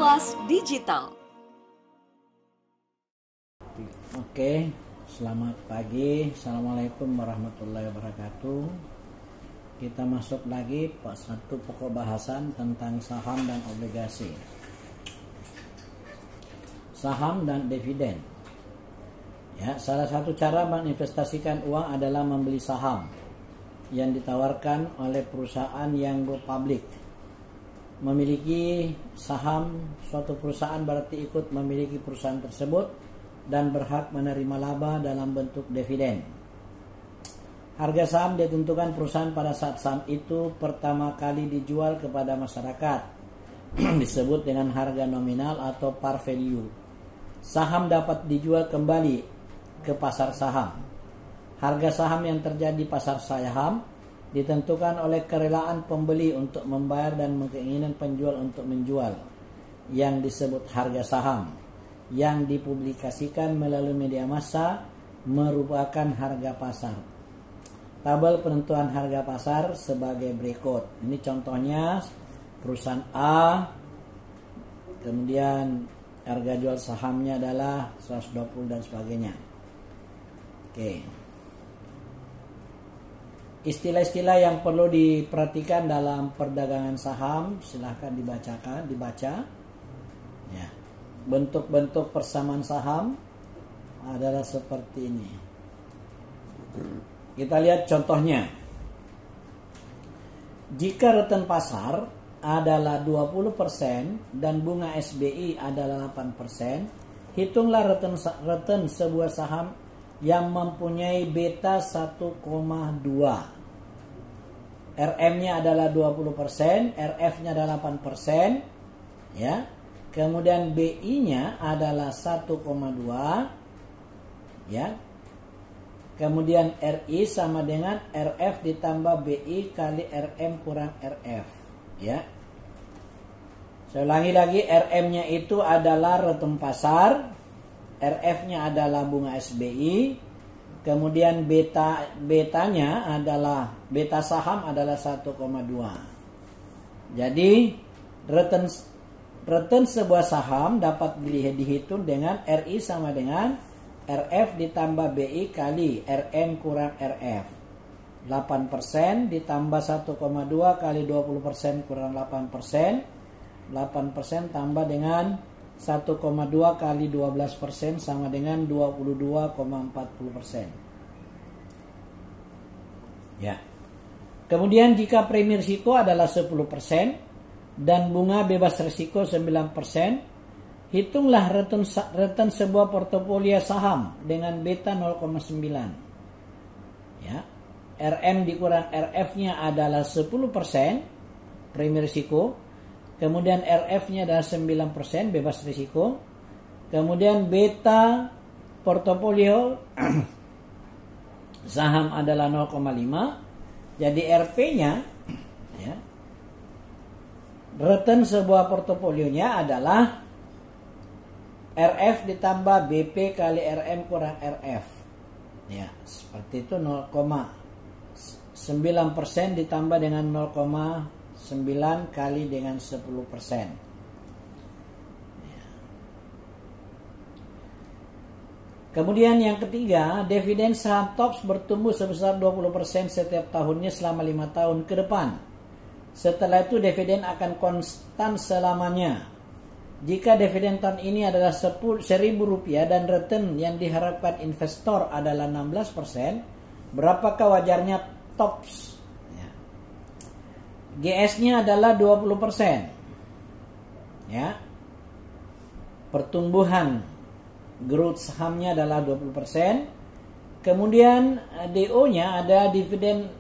Kilas Digital. Oke, selamat pagi. Assalamualaikum warahmatullahi wabarakatuh. Kita masuk lagi satu pokok bahasan tentang saham dan obligasi. Saham dan dividen. Ya, salah satu cara menginvestasikan uang adalah membeli saham yang ditawarkan oleh perusahaan yang go public. Memiliki saham suatu perusahaan berarti ikut memiliki perusahaan tersebut dan berhak menerima laba dalam bentuk dividen. Harga saham ditentukan perusahaan pada saat saham itu pertama kali dijual kepada masyarakat. Disebut dengan harga nominal atau par value. Saham dapat dijual kembali ke pasar saham. Harga saham yang terjadi pasar saham ditentukan oleh kerelaan pembeli untuk membayar dan keinginan penjual untuk menjual, yang disebut harga saham, yang dipublikasikan melalui media massa merupakan harga pasar. Tabel penentuan harga pasar sebagai berikut. Ini contohnya perusahaan A, kemudian harga jual sahamnya adalah 120 dan sebagainya. Oke. Istilah-istilah yang perlu diperhatikan dalam perdagangan saham silahkan dibaca. Ya. Bentuk-bentuk persamaan saham adalah seperti ini. Kita lihat contohnya. Jika return pasar adalah 20% dan bunga SBI adalah 8%, hitunglah return sebuah saham yang mempunyai beta 1,2. RM-nya adalah 20%, RF-nya adalah 8%, ya. Kemudian BI-nya adalah 1,2, ya. Kemudian RI sama dengan RF ditambah BI kali RM kurang RF, ya. Saya ulangi lagi, RM-nya itu adalah return pasar, RF-nya adalah bunga SBI, kemudian betanya adalah beta saham adalah 1,2. Jadi return sebuah saham dapat dihitung dengan RI sama dengan RF ditambah BI kali RM kurang RF. 8% ditambah 1,2 kali 20% kurang 8%. 8% tambah dengan 1,2 kali 12% sama dengan 22,40%. Ya. Kemudian jika premi risiko adalah 10% dan bunga bebas risiko 9%, hitunglah return sebuah portofolio saham dengan beta 0,9. Ya. RM dikurang RF-nya adalah 10% premi risiko. Kemudian RF-nya adalah 9% bebas risiko. Kemudian beta portofolio saham adalah 0,5. Jadi RP-nya, ya, return sebuah portofolionya adalah RF ditambah BP kali RM kurang RF. Ya, seperti itu 0,9% ditambah dengan 0,9 kali dengan 10%. Ya. Kemudian yang ketiga, dividen saham TOPS bertumbuh sebesar 20% setiap tahunnya selama 5 tahun ke depan. Setelah itu dividen akan konstan selamanya. Jika dividen tahun ini adalah Rp1.000 dan return yang diharapkan investor adalah 16%, berapakah wajarnya TOPS? GS-nya adalah 20%. Ya. Pertumbuhan growth sahamnya adalah 20%. Kemudian DO-nya ada dividen,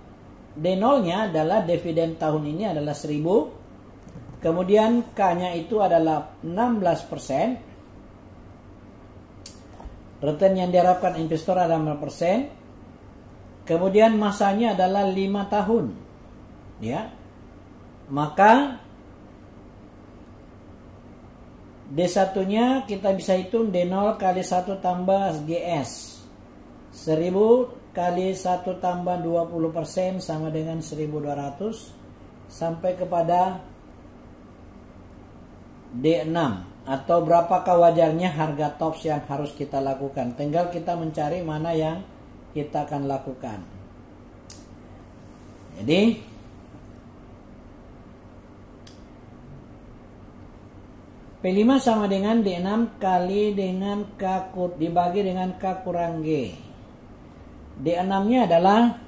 D0-nya adalah dividen tahun ini adalah 1.000. Kemudian K-nya itu adalah 16%. Return yang diharapkan investor adalah 5%. Kemudian masanya adalah 5 tahun. Ya. Maka D1-nya kita bisa hitung D0 kali 1 tambah GS. 1000 kali 1 tambah 20% sama dengan 1200 sampai kepada D6, atau berapakah wajarnya harga tops yang harus kita lakukan. Tinggal kita mencari mana yang kita akan lakukan. Jadi P5 sama dengan D6 kali dengan K dibagi dengan K kurang G. D6 nya adalah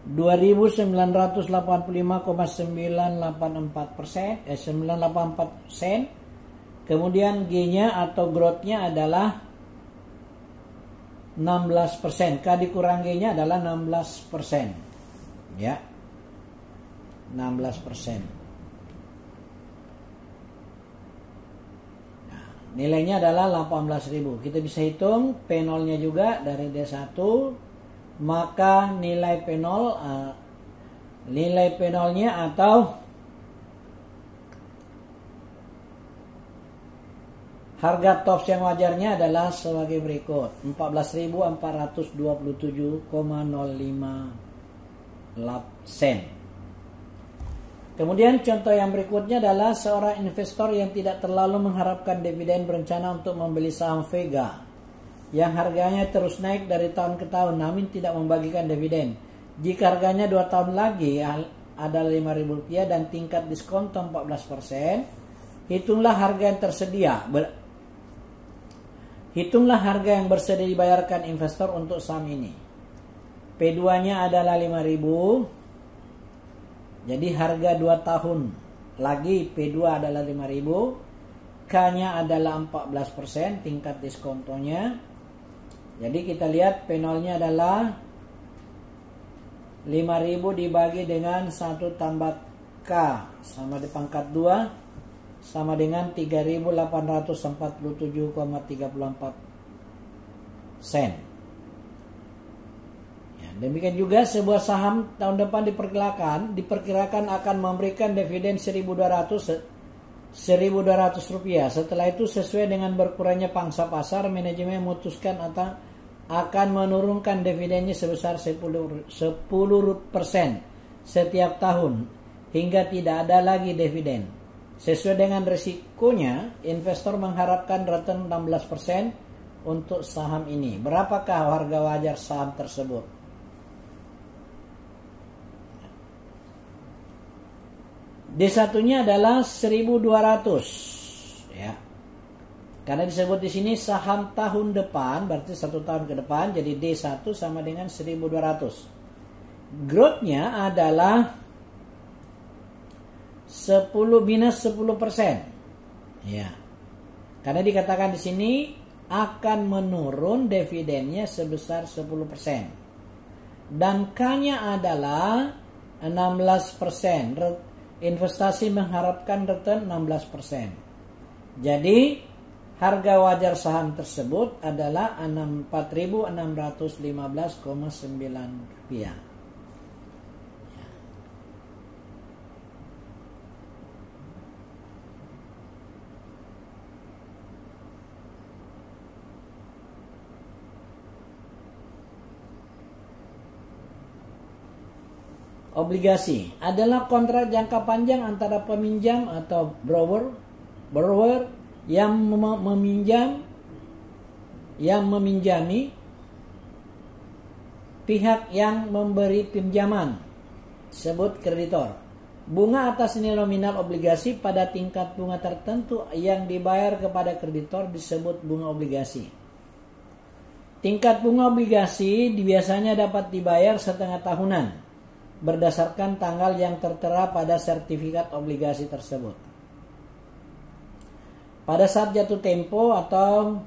2985,984%, 984%. Kemudian G-nya atau growth-nya adalah 16%. K dikurang G-nya adalah 16%. Ya. 16%. Nilainya adalah 18.000. Kita bisa hitung P0-nya juga dari D1. Maka nilai P0-nya atau harga tops yang wajarnya adalah sebagai berikut. 14.427,05 sen. Kemudian contoh yang berikutnya adalah seorang investor yang tidak terlalu mengharapkan dividen berencana untuk membeli saham Vega yang harganya terus naik dari tahun ke tahun namun tidak membagikan dividen. Jika harganya 2 tahun lagi adalah Rp5.000 dan tingkat diskon 14%, hitunglah harga yang tersedia. Hitunglah harga yang bersedia dibayarkan investor untuk saham ini. P2-nya adalah 5.000. Jadi harga 2 tahun lagi P2 adalah 5.000. K-nya adalah 14%, tingkat diskontonya. Jadi kita lihat P0-nya adalah 5.000 dibagi dengan 1 tambah K sama di pangkat 2 sama dengan 3.847,34 sen. Demikian juga sebuah saham tahun depan diperkirakan akan memberikan dividen 1.200 rupiah. Setelah itu sesuai dengan berkurangnya pangsa pasar, manajemen memutuskan akan menurunkan dividennya sebesar 10% setiap tahun hingga tidak ada lagi dividen. Sesuai dengan risikonya, investor mengharapkan return 16% untuk saham ini. Berapakah harga wajar saham tersebut? D1-nya adalah 1.200, ya. Karena disebut di sini saham tahun depan, berarti 1 tahun ke depan, jadi D1 sama dengan 1.200. Growth-nya adalah 10 minus 10%. Ya. Karena dikatakan di sini akan menurun dividennya sebesar 10%. Dan K-nya adalah 16%. Investasi mengharapkan return 16%. Jadi harga wajar saham tersebut adalah Rp4.615,9. Obligasi adalah kontrak jangka panjang antara peminjam atau borrower yang meminjami pihak yang memberi pinjaman, sebut kreditor. Bunga atas nilai nominal obligasi pada tingkat bunga tertentu yang dibayar kepada kreditor disebut bunga obligasi. Tingkat bunga obligasi biasanya dapat dibayar setengah tahunan berdasarkan tanggal yang tertera pada sertifikat obligasi tersebut. Pada saat jatuh tempo atau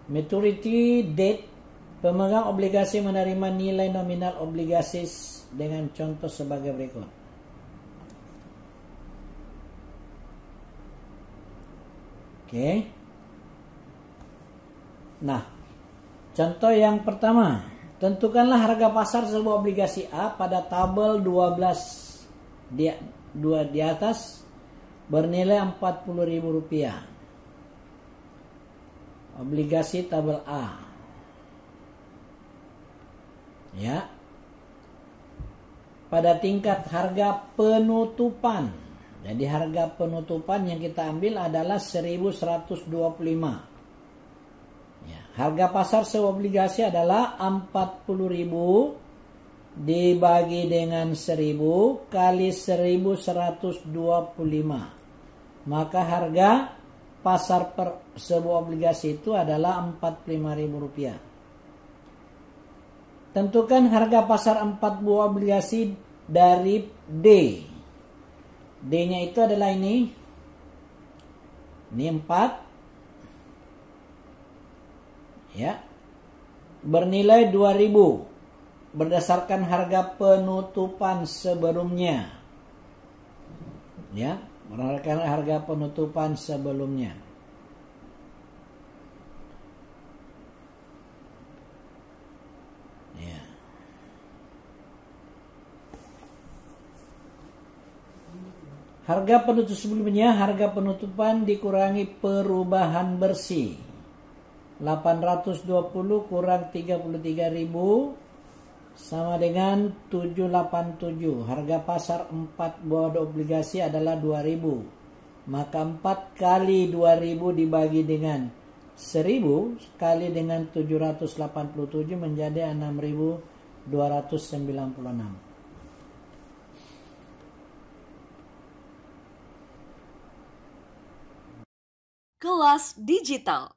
maturity date, pemegang obligasi menerima nilai nominal obligasi dengan contoh sebagai berikut. Oke. Nah, contoh yang pertama. Tentukanlah harga pasar sebuah obligasi A pada tabel 12 di atas bernilai Rp40.000. Obligasi tabel A. Ya. Pada tingkat harga penutupan. Jadi harga penutupan yang kita ambil adalah 1.125. Ya, harga pasar sebuah obligasi adalah 40.000 dibagi dengan 1.000 kali 1.125. Maka harga pasar per sebuah obligasi itu adalah Rp45.000. Tentukan harga pasar 4 buah obligasi dari D. D-nya itu adalah ini. Ini 4. Ya. Bernilai 2.000 berdasarkan harga penutupan sebelumnya. Ya, berdasarkan harga penutupan sebelumnya. Harga penutup sebelumnya, harga penutupan dikurangi perubahan bersih. 820 kurang 33.000 sama dengan 787. Harga pasar 4 buah obligasi adalah 2.000. Maka 4 kali 2.000 dibagi dengan 1.000 kali dengan 787 menjadi 6.296. Kelas Digital.